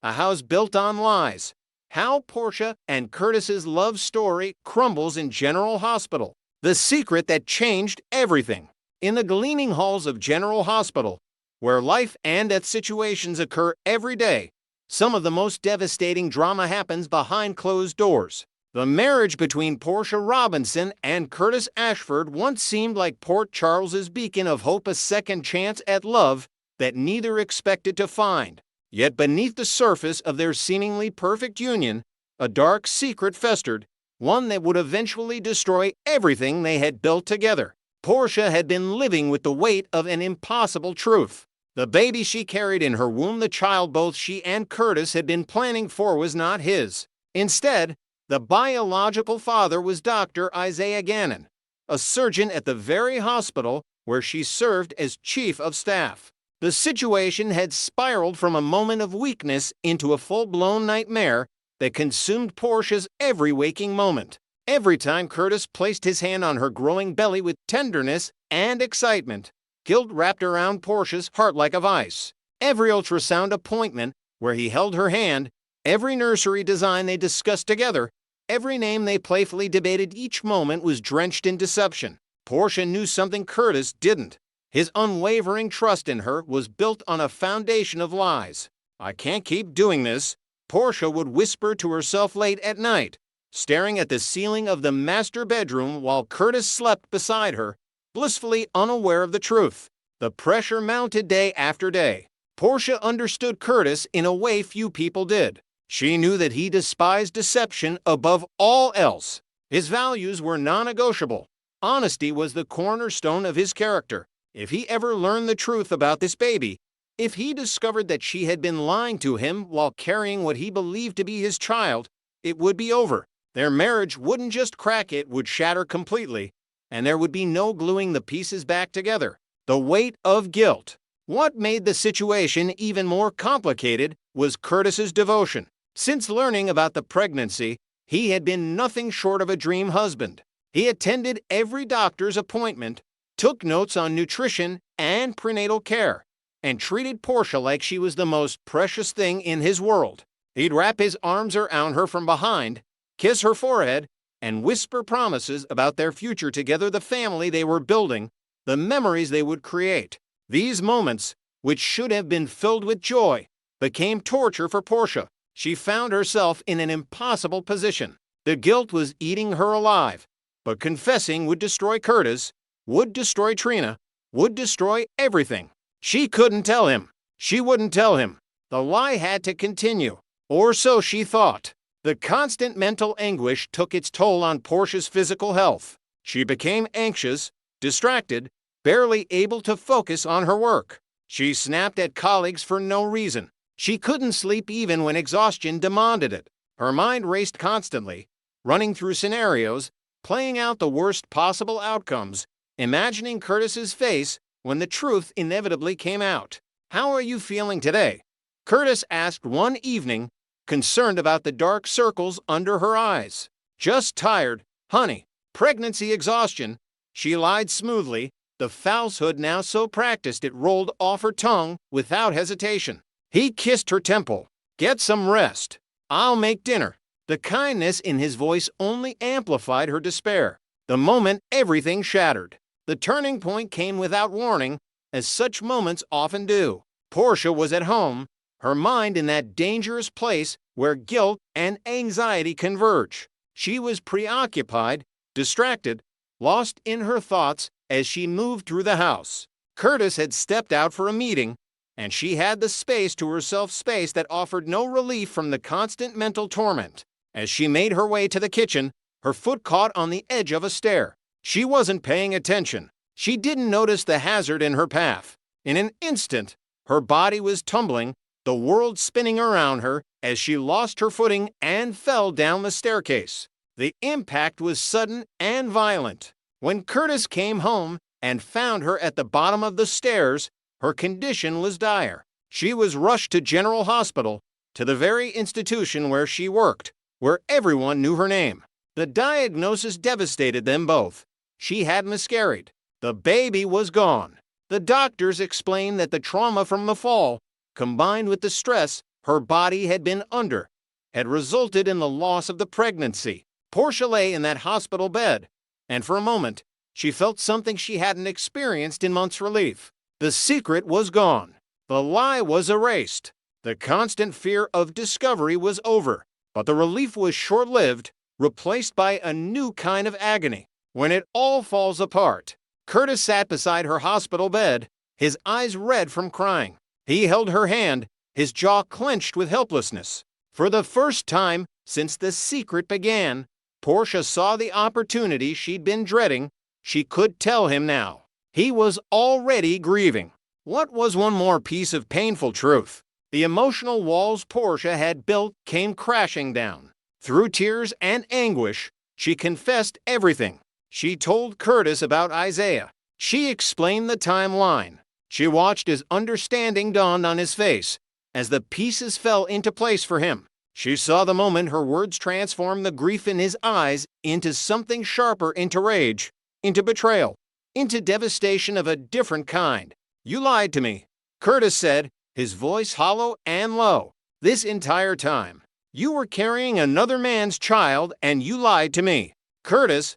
a house built on lies. How Portia and Curtis's love story crumbles in General Hospital. The secret that changed everything. In the gleaming halls of General Hospital, where life and death situations occur every day, some of the most devastating drama happens behind closed doors. The marriage between Portia Robinson and Curtis Ashford once seemed like Port Charles's beacon of hope, a second chance at love that neither expected to find. Yet beneath the surface of their seemingly perfect union, a dark secret festered, one that would eventually destroy everything they had built together. Portia had been living with the weight of an impossible truth. The baby she carried in her womb, the child both she and Curtis had been planning for, was not his. Instead, the biological father was Dr. Isaiah Gannon, a surgeon at the very hospital where she served as chief of staff. The situation had spiraled from a moment of weakness into a full-blown nightmare that consumed Portia's every waking moment. Every time Curtis placed his hand on her growing belly with tenderness and excitement, guilt wrapped around Portia's heart like a vice. Every ultrasound appointment where he held her hand, every nursery design they discussed together, every name they playfully debated, each moment was drenched in deception. Portia knew something Curtis didn't. His unwavering trust in her was built on a foundation of lies. "I can't keep doing this," Portia would whisper to herself late at night, staring at the ceiling of the master bedroom while Curtis slept beside her, blissfully unaware of the truth. The pressure mounted day after day. Portia understood Curtis in a way few people did. She knew that he despised deception above all else. His values were non-negotiable. Honesty was the cornerstone of his character. If he ever learned the truth about this baby, if he discovered that she had been lying to him while carrying what he believed to be his child, it would be over. Their marriage wouldn't just crack, it would shatter completely, and there would be no gluing the pieces back together. The weight of guilt. What made the situation even more complicated was Curtis's devotion. Since learning about the pregnancy, he had been nothing short of a dream husband. He attended every doctor's appointment, took notes on nutrition and prenatal care, and treated Portia like she was the most precious thing in his world. He'd wrap his arms around her from behind, kiss her forehead, and whisper promises about their future together, the family they were building, the memories they would create. These moments, which should have been filled with joy, became torture for Portia. She found herself in an impossible position. The guilt was eating her alive, but confessing would destroy Curtis, would destroy Trina, would destroy everything. She couldn't tell him. She wouldn't tell him. The lie had to continue, or so she thought. The constant mental anguish took its toll on Portia's physical health. She became anxious, distracted, barely able to focus on her work. She snapped at colleagues for no reason. She couldn't sleep even when exhaustion demanded it. Her mind raced constantly, running through scenarios, playing out the worst possible outcomes, imagining Curtis's face when the truth inevitably came out. "How are you feeling today?" Curtis asked one evening, concerned about the dark circles under her eyes. "Just tired, honey. Pregnancy exhaustion," she lied smoothly, the falsehood now so practiced it rolled off her tongue without hesitation. He kissed her temple. "Get some rest. I'll make dinner." The kindness in his voice only amplified her despair. The moment everything shattered. The turning point came without warning, as such moments often do. Portia was at home, her mind in that dangerous place where guilt and anxiety converge. She was preoccupied, distracted, lost in her thoughts as she moved through the house. Curtis had stepped out for a meeting, and she had the space to herself, space that offered no relief from the constant mental torment. As she made her way to the kitchen, her foot caught on the edge of a stair. She wasn't paying attention. She didn't notice the hazard in her path. In an instant, her body was tumbling, the world spinning around her as she lost her footing and fell down the staircase. The impact was sudden and violent. When Curtis came home and found her at the bottom of the stairs, her condition was dire. She was rushed to General Hospital, to the very institution where she worked, where everyone knew her name. The diagnosis devastated them both. She had miscarried. The baby was gone. The doctors explained that the trauma from the fall, combined with the stress, her body had been under, had resulted in the loss of the pregnancy. Portia lay in that hospital bed, and for a moment, she felt something she hadn't experienced in months' relief. The secret was gone. The lie was erased. The constant fear of discovery was over. But the relief was short-lived, replaced by a new kind of agony. When it all falls apart, Curtis sat beside her hospital bed, his eyes red from crying. He held her hand, his jaw clenched with helplessness. For the first time since the secret began, Portia saw the opportunity she'd been dreading. She could tell him now. He was already grieving. What was one more piece of painful truth? The emotional walls Portia had built came crashing down. Through tears and anguish, she confessed everything. She told Curtis about Isaiah. She explained the timeline. She watched as understanding dawned on his face, as the pieces fell into place for him. She saw the moment her words transformed the grief in his eyes into something sharper, into rage, into betrayal, into devastation of a different kind. "You lied to me," Curtis said, his voice hollow and low. "This entire time, you were carrying another man's child and you lied to me." "Curtis,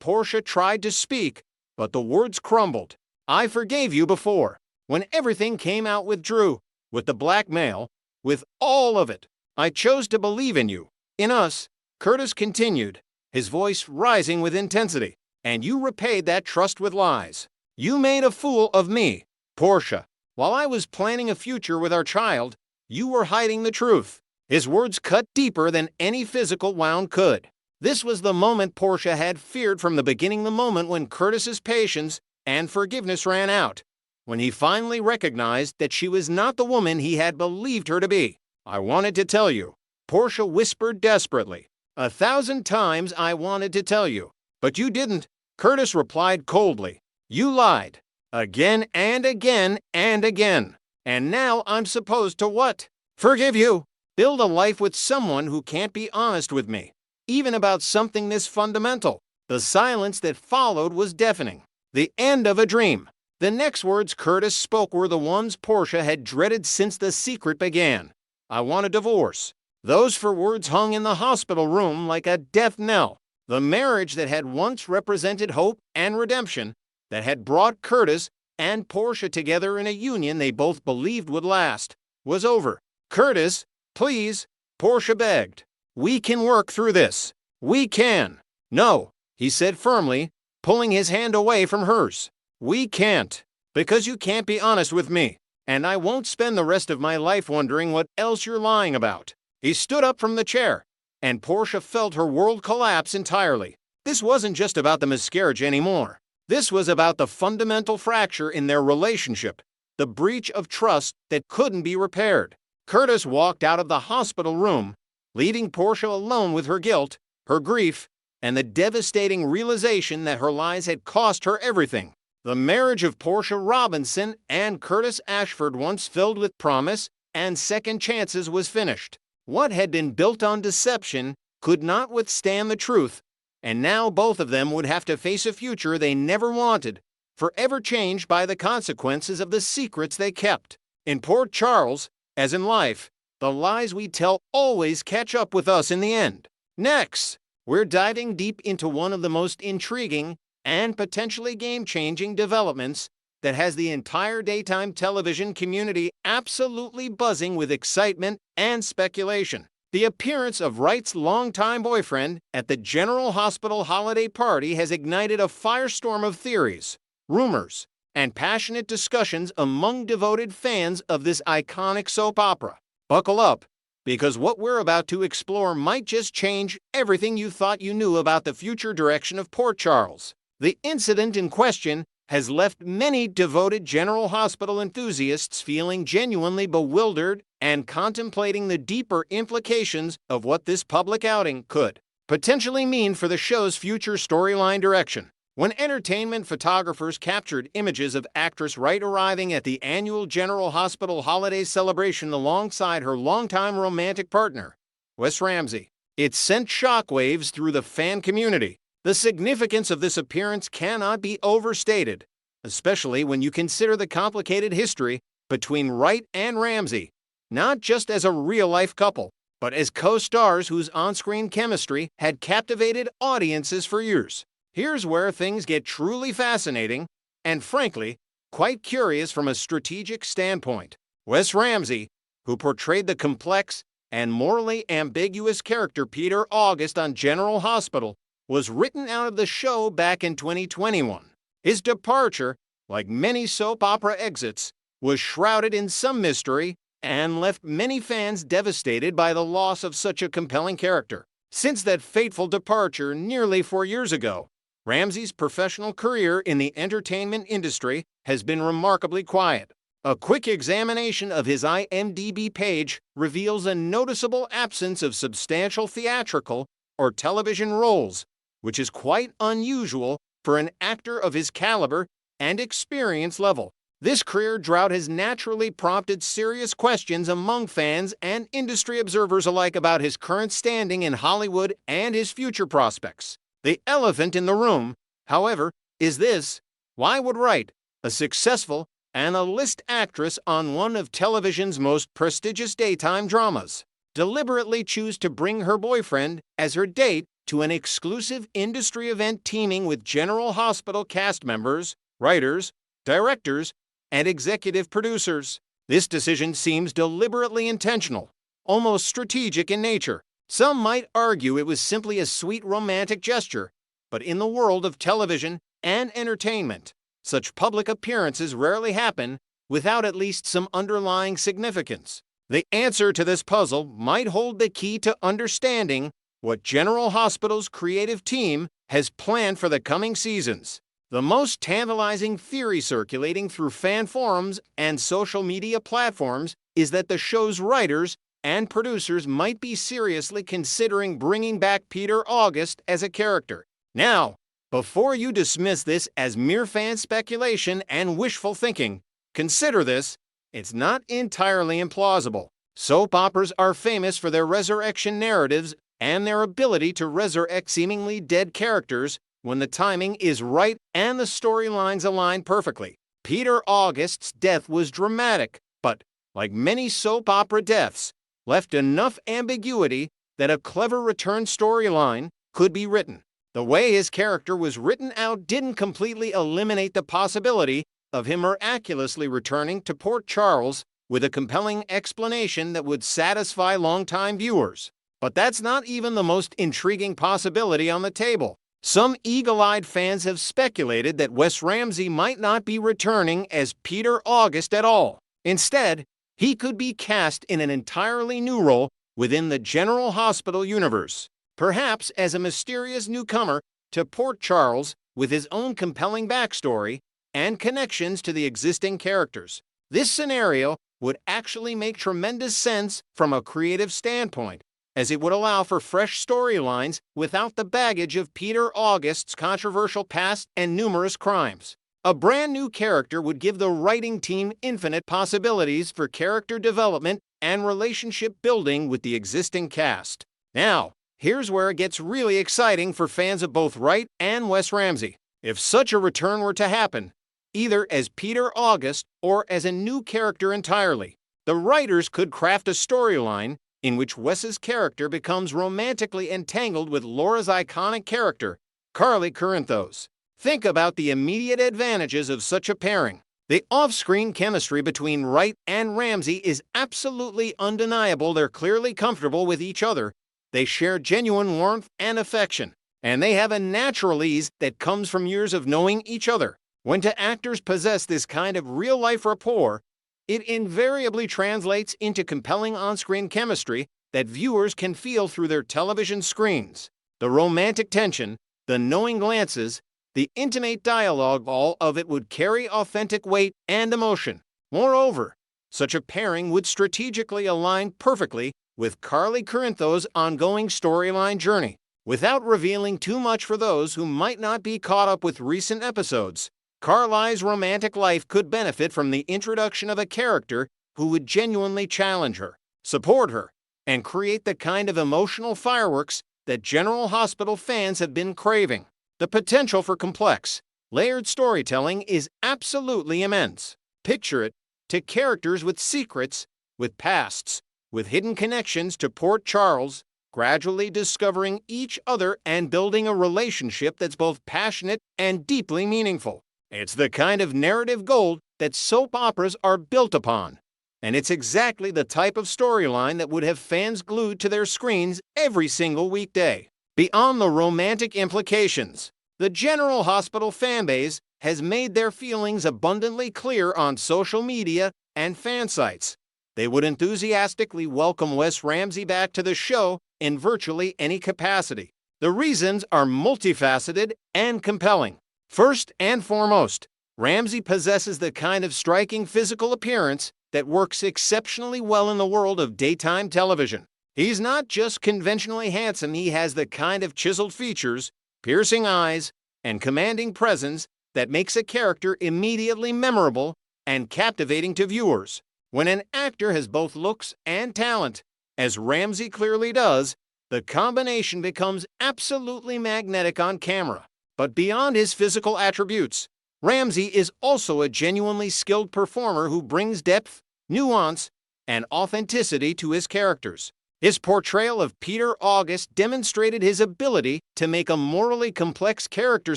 Portia tried to speak, but the words crumbled. "I forgave you before, when everything came out with Drew, with the blackmail, with all of it. I chose to believe in you, in us," Curtis continued, his voice rising with intensity. "And you repaid that trust with lies. You made a fool of me, Portia. While I was planning a future with our child, you were hiding the truth." His words cut deeper than any physical wound could. This was the moment Portia had feared from the beginning, the moment when Curtis's patience and forgiveness ran out, when he finally recognized that she was not the woman he had believed her to be. "I wanted to tell you," Portia whispered desperately. "1,000 times I wanted to tell you, but you didn't," Curtis replied coldly. "You lied. Again and again and again. And now I'm supposed to what? Forgive you? Build a life with someone who can't be honest with me, even about something this fundamental." The silence that followed was deafening. The end of a dream. The next words Curtis spoke were the ones Portia had dreaded since the secret began. "I want a divorce." Those 4 words hung in the hospital room like a death knell. The marriage that had once represented hope and redemption, that had brought Curtis and Portia together in a union they both believed would last, was over. "Curtis, please," Portia begged. "We can work through this. We can." "No," he said firmly, pulling his hand away from hers. "We can't, because you can't be honest with me, and I won't spend the rest of my life wondering what else you're lying about." He stood up from the chair, and Portia felt her world collapse entirely. This wasn't just about the miscarriage anymore. This was about the fundamental fracture in their relationship, the breach of trust that couldn't be repaired. Curtis walked out of the hospital room, leaving Portia alone with her guilt, her grief, and the devastating realization that her lies had cost her everything. The marriage of Portia Robinson and Curtis Ashford, once filled with promise and second chances, was finished. What had been built on deception could not withstand the truth, and now both of them would have to face a future they never wanted, forever changed by the consequences of the secrets they kept. In Port Charles, as in life, the lies we tell always catch up with us in the end. Next, we're diving deep into one of the most intriguing and potentially game-changing developments that has the entire daytime television community absolutely buzzing with excitement and speculation. The appearance of Wright's longtime boyfriend at the General Hospital holiday party has ignited a firestorm of theories, rumors, and passionate discussions among devoted fans of this iconic soap opera. Buckle up, because what we're about to explore might just change everything you thought you knew about the future direction of Port Charles. The incident in question has left many devoted General Hospital enthusiasts feeling genuinely bewildered and contemplating the deeper implications of what this public outing could potentially mean for the show's future storyline direction. When entertainment photographers captured images of actress Wright arriving at the annual General Hospital holiday celebration alongside her longtime romantic partner, Wes Ramsey, it sent shockwaves through the fan community. The significance of this appearance cannot be overstated, especially when you consider the complicated history between Wright and Ramsey, not just as a real-life couple, but as co-stars whose on-screen chemistry had captivated audiences for years. Here's where things get truly fascinating and, frankly, quite curious from a strategic standpoint. Wes Ramsey, who portrayed the complex and morally ambiguous character Peter August on General Hospital, was written out of the show back in 2021. His departure, like many soap opera exits, was shrouded in some mystery and left many fans devastated by the loss of such a compelling character. Since that fateful departure nearly 4 years ago, Ramsey's professional career in the entertainment industry has been remarkably quiet. A quick examination of his IMDb page reveals a noticeable absence of substantial theatrical or television roles, which is quite unusual for an actor of his caliber and experience level. This career drought has naturally prompted serious questions among fans and industry observers alike about his current standing in Hollywood and his future prospects. The elephant in the room, however, is this: why would Wright, a successful and A-list actress on one of television's most prestigious daytime dramas, deliberately choose to bring her boyfriend as her date to an exclusive industry event teeming with General Hospital cast members, writers, directors, and executive producers? This decision seems deliberately intentional, almost strategic in nature. Some might argue it was simply a sweet romantic gesture, but in the world of television and entertainment, such public appearances rarely happen without at least some underlying significance. The answer to this puzzle might hold the key to understanding what General Hospital's creative team has planned for the coming seasons. The most tantalizing theory circulating through fan forums and social media platforms is that the show's writers and producers might be seriously considering bringing back Peter August as a character. Now, before you dismiss this as mere fan speculation and wishful thinking, consider this: it's not entirely implausible. Soap operas are famous for their resurrection narratives and their ability to resurrect seemingly dead characters when the timing is right and the storylines align perfectly. Peter August's death was dramatic, but, like many soap opera deaths, left enough ambiguity that a clever return storyline could be written. The way his character was written out didn't completely eliminate the possibility of him miraculously returning to Port Charles with a compelling explanation that would satisfy longtime viewers. But that's not even the most intriguing possibility on the table. Some eagle-eyed fans have speculated that Wes Ramsey might not be returning as Peter August at all. Instead, he could be cast in an entirely new role within the General Hospital universe, perhaps as a mysterious newcomer to Port Charles with his own compelling backstory and connections to the existing characters. This scenario would actually make tremendous sense from a creative standpoint, as it would allow for fresh storylines without the baggage of Peter August's controversial past and numerous crimes. A brand new character would give the writing team infinite possibilities for character development and relationship building with the existing cast. Now, here's where it gets really exciting for fans of both Wright and Wes Ramsey. If such a return were to happen, either as Peter August or as a new character entirely, the writers could craft a storyline in which Wes's character becomes romantically entangled with Laura's iconic character, Carly Corinthos. Think about the immediate advantages of such a pairing. The off-screen chemistry between Wright and Ramsey is absolutely undeniable. They're clearly comfortable with each other. They share genuine warmth and affection, and they have a natural ease that comes from years of knowing each other. When two actors possess this kind of real-life rapport, it invariably translates into compelling on-screen chemistry that viewers can feel through their television screens. The romantic tension, the knowing glances, the intimate dialogue, all of it would carry authentic weight and emotion. Moreover, such a pairing would strategically align perfectly with Carly Corinthos' ongoing storyline journey. Without revealing too much for those who might not be caught up with recent episodes, Carly's romantic life could benefit from the introduction of a character who would genuinely challenge her, support her, and create the kind of emotional fireworks that General Hospital fans have been craving. The potential for complex, layered storytelling is absolutely immense. Picture it: to characters with secrets with pasts, with hidden connections to Port Charles, gradually discovering each other and building a relationship that's both passionate and deeply meaningful. It's the kind of narrative gold that soap operas are built upon. And it's exactly the type of storyline that would have fans glued to their screens every single weekday. Beyond the romantic implications, the General Hospital fanbase has made their feelings abundantly clear on social media and fan sites. They would enthusiastically welcome Wes Ramsey back to the show in virtually any capacity. The reasons are multifaceted and compelling. First and foremost, Ramsey possesses the kind of striking physical appearance that works exceptionally well in the world of daytime television. He's not just conventionally handsome, he has the kind of chiseled features, piercing eyes, and commanding presence that makes a character immediately memorable and captivating to viewers. When an actor has both looks and talent, as Ramsey clearly does, the combination becomes absolutely magnetic on camera. But beyond his physical attributes, Ramsey is also a genuinely skilled performer who brings depth, nuance, and authenticity to his characters. His portrayal of Peter August demonstrated his ability to make a morally complex character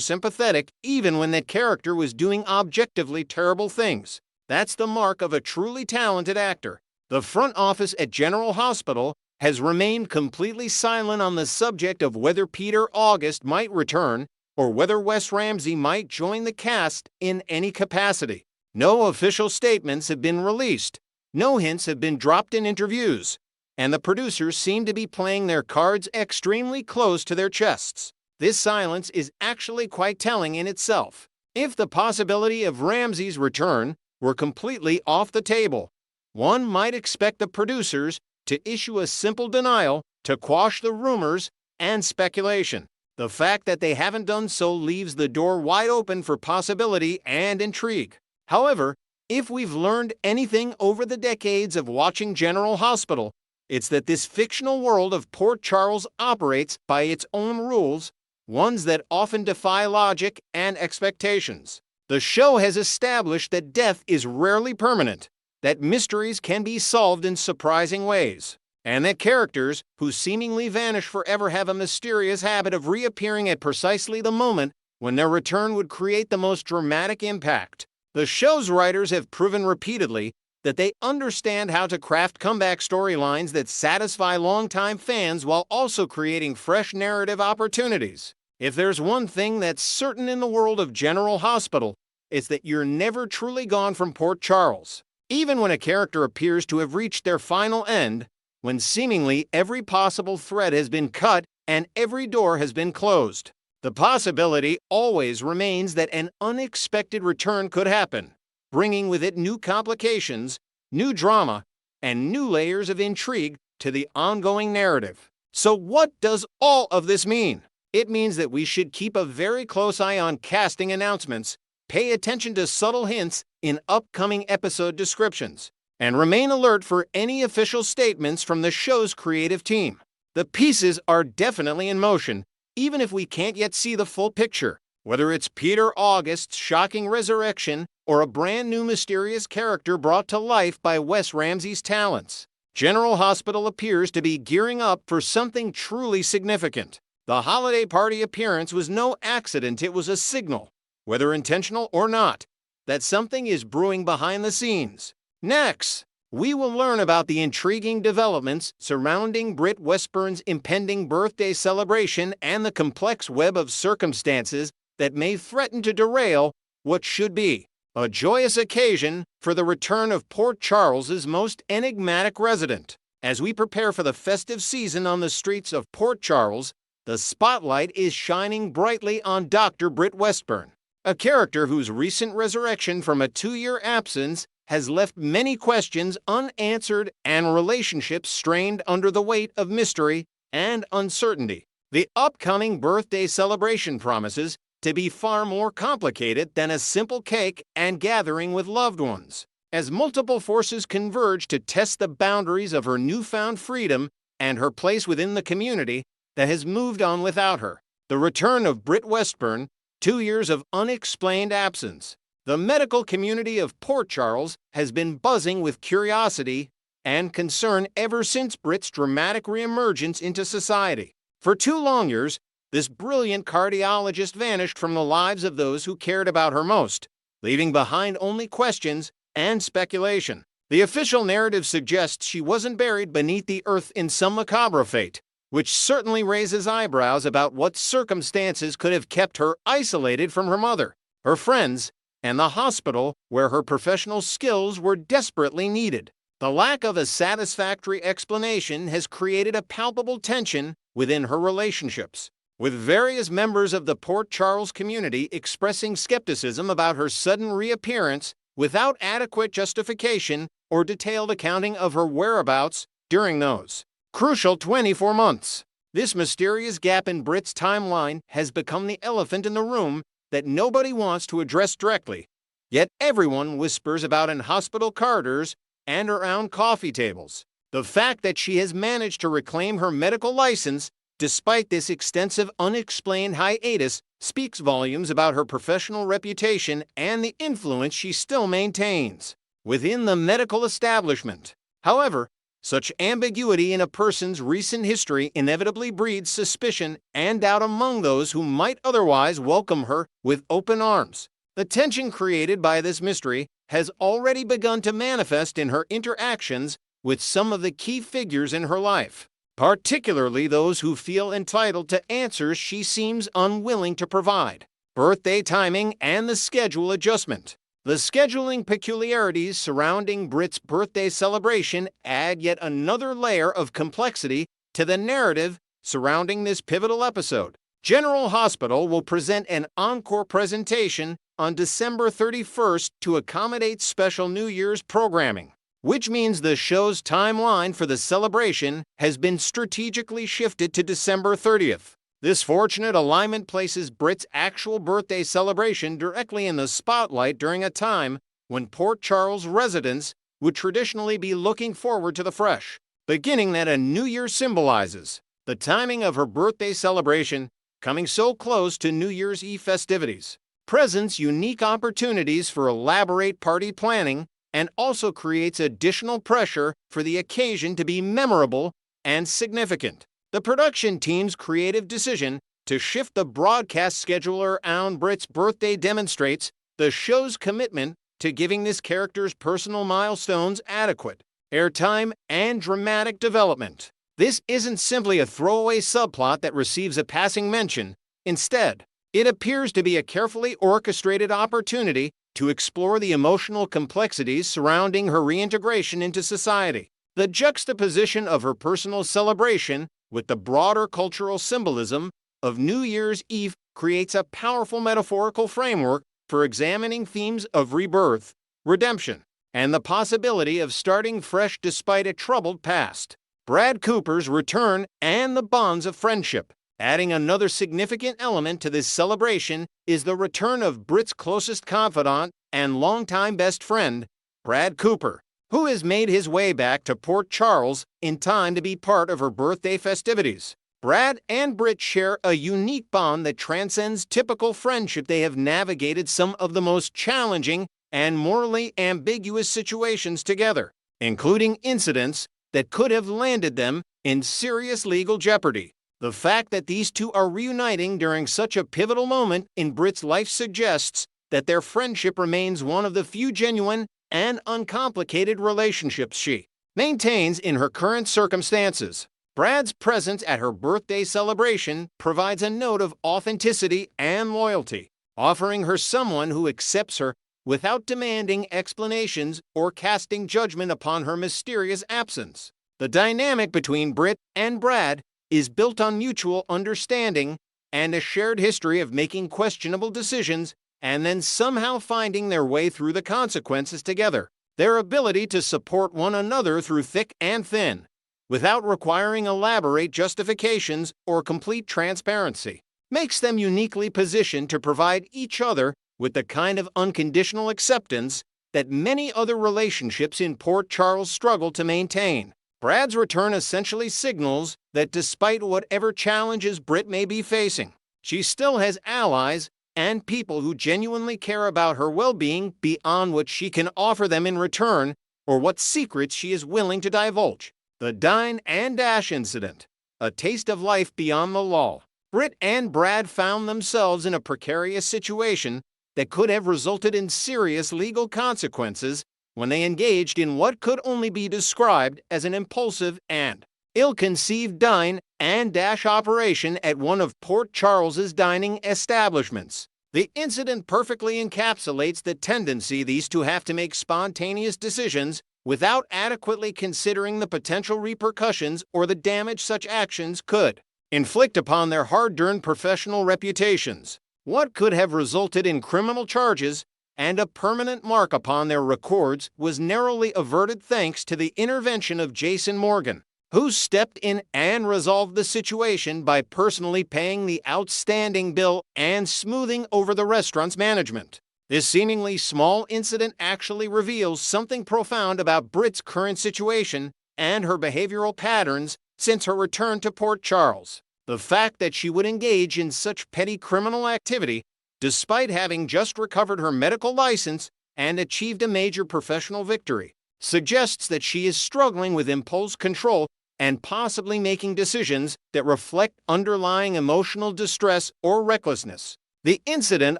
sympathetic even when that character was doing objectively terrible things. That's the mark of a truly talented actor. The front office at General Hospital has remained completely silent on the subject of whether Peter August might return or whether Wes Ramsey might join the cast in any capacity. No official statements have been released, no hints have been dropped in interviews, and the producers seem to be playing their cards extremely close to their chests. This silence is actually quite telling in itself. If the possibility of Ramsey's return were completely off the table, one might expect the producers to issue a simple denial to quash the rumors and speculation. The fact that they haven't done so leaves the door wide open for possibility and intrigue. However, if we've learned anything over the decades of watching General Hospital, it's that this fictional world of Port Charles operates by its own rules, ones that often defy logic and expectations. The show has established that death is rarely permanent, that mysteries can be solved in surprising ways, and that characters who seemingly vanish forever have a mysterious habit of reappearing at precisely the moment when their return would create the most dramatic impact. The show's writers have proven repeatedly that they understand how to craft comeback storylines that satisfy longtime fans while also creating fresh narrative opportunities. If there's one thing that's certain in the world of General Hospital, it's that you're never truly gone from Port Charles. Even when a character appears to have reached their final end, when seemingly every possible thread has been cut and every door has been closed, the possibility always remains that an unexpected return could happen, bringing with it new complications, new drama, and new layers of intrigue to the ongoing narrative. So what does all of this mean? It means that we should keep a very close eye on casting announcements, pay attention to subtle hints in upcoming episode descriptions, and remain alert for any official statements from the show's creative team. The pieces are definitely in motion, even if we can't yet see the full picture. Whether it's Peter August's shocking resurrection or a brand new mysterious character brought to life by Wes Ramsey's talents, General Hospital appears to be gearing up for something truly significant. The holiday party appearance was no accident, it was a signal, whether intentional or not, that something is brewing behind the scenes. Next, we will learn about the intriguing developments surrounding Britt Westburn's impending birthday celebration and the complex web of circumstances that may threaten to derail what should be a joyous occasion for the return of Port Charles's most enigmatic resident. As we prepare for the festive season on the streets of Port Charles, the spotlight is shining brightly on Dr. Britt Westburn, a character whose recent resurrection from a 2-year absence has left many questions unanswered and relationships strained under the weight of mystery and uncertainty. The upcoming birthday celebration promises to be far more complicated than a simple cake and gathering with loved ones, as multiple forces converge to test the boundaries of her newfound freedom and her place within the community that has moved on without her. The return of Britt Westburn, 2 years of unexplained absence. The medical community of Port Charles has been buzzing with curiosity and concern ever since Britt's dramatic reemergence into society. For 2 long years, this brilliant cardiologist vanished from the lives of those who cared about her most, leaving behind only questions and speculation. The official narrative suggests she wasn't buried beneath the earth in some macabre fate, which certainly raises eyebrows about what circumstances could have kept her isolated from her mother, her friends, and the hospital where her professional skills were desperately needed. The lack of a satisfactory explanation has created a palpable tension within her relationships, with various members of the Port Charles community expressing skepticism about her sudden reappearance without adequate justification or detailed accounting of her whereabouts during those crucial 24 months. This mysterious gap in Britt's timeline has become the elephant in the room that nobody wants to address directly, yet everyone whispers about in hospital corridors and around coffee tables. The fact that she has managed to reclaim her medical license despite this extensive unexplained hiatus speaks volumes about her professional reputation and the influence she still maintains within the medical establishment. However, such ambiguity in a person's recent history inevitably breeds suspicion and doubt among those who might otherwise welcome her with open arms. The tension created by this mystery has already begun to manifest in her interactions with some of the key figures in her life, particularly those who feel entitled to answers she seems unwilling to provide. Birthday timing and the schedule adjustment. The scheduling peculiarities surrounding Britt's birthday celebration add yet another layer of complexity to the narrative surrounding this pivotal episode. General Hospital will present an encore presentation on December 31st to accommodate special New Year's programming, which means the show's timeline for the celebration has been strategically shifted to December 30th. This fortunate alignment places Britt's actual birthday celebration directly in the spotlight during a time when Port Charles residents would traditionally be looking forward to the fresh beginning that a new year symbolizes. The timing of her birthday celebration, coming so close to New Year's Eve festivities, presents unique opportunities for elaborate party planning and also creates additional pressure for the occasion to be memorable and significant. The production team's creative decision to shift the broadcast schedule around Britt's birthday demonstrates the show's commitment to giving this character's personal milestones adequate airtime and dramatic development. This isn't simply a throwaway subplot that receives a passing mention. Instead, it appears to be a carefully orchestrated opportunity to explore the emotional complexities surrounding her reintegration into society. The juxtaposition of her personal celebration with the broader cultural symbolism of New Year's Eve creates a powerful metaphorical framework for examining themes of rebirth, redemption, and the possibility of starting fresh despite a troubled past. Brad Cooper's return and the bonds of friendship. Adding another significant element to this celebration is the return of Britt's closest confidant and longtime best friend, Brad Cooper, who has made his way back to Port Charles in time to be part of her birthday festivities. Brad and Britt share a unique bond that transcends typical friendship. They have navigated some of the most challenging and morally ambiguous situations together, including incidents that could have landed them in serious legal jeopardy. The fact that these two are reuniting during such a pivotal moment in Britt's life suggests that their friendship remains one of the few genuine and uncomplicated relationships she maintains in her current circumstances. Brad's presence at her birthday celebration provides a note of authenticity and loyalty, offering her someone who accepts her without demanding explanations or casting judgment upon her mysterious absence. The dynamic between Britt and Brad is built on mutual understanding and a shared history of making questionable decisions and then somehow finding their way through the consequences together. Their ability to support one another through thick and thin, without requiring elaborate justifications or complete transparency, makes them uniquely positioned to provide each other with the kind of unconditional acceptance that many other relationships in Port Charles struggle to maintain. Brad's return essentially signals that despite whatever challenges Britt may be facing, she still has allies and people who genuinely care about her well-being beyond what she can offer them in return or what secrets she is willing to divulge. The Dine and Dash incident. A taste of life beyond the law. Britt and Brad found themselves in a precarious situation that could have resulted in serious legal consequences when they engaged in what could only be described as an impulsive and ill-conceived dine and dash operation at one of Port Charles's dining establishments. The incident perfectly encapsulates the tendency these two have to make spontaneous decisions without adequately considering the potential repercussions or the damage such actions could inflict upon their hard-earned professional reputations. What could have resulted in criminal charges and a permanent mark upon their records was narrowly averted thanks to the intervention of Jason Morgan, who stepped in and resolved the situation by personally paying the outstanding bill and smoothing over the restaurant's management. This seemingly small incident actually reveals something profound about Britt's current situation and her behavioral patterns since her return to Port Charles. The fact that she would engage in such petty criminal activity, despite having just recovered her medical license and achieved a major professional victory, suggests that she is struggling with impulse control and possibly making decisions that reflect underlying emotional distress or recklessness. The incident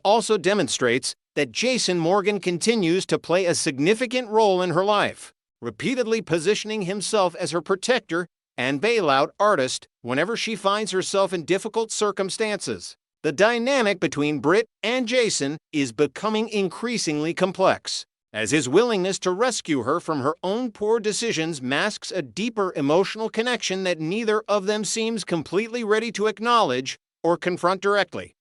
also demonstrates that Jason Morgan continues to play a significant role in her life, repeatedly positioning himself as her protector and bailout artist whenever she finds herself in difficult circumstances. The dynamic between Britt and Jason is becoming increasingly complex, as his willingness to rescue her from her own poor decisions masks a deeper emotional connection that neither of them seems completely ready to acknowledge or confront directly.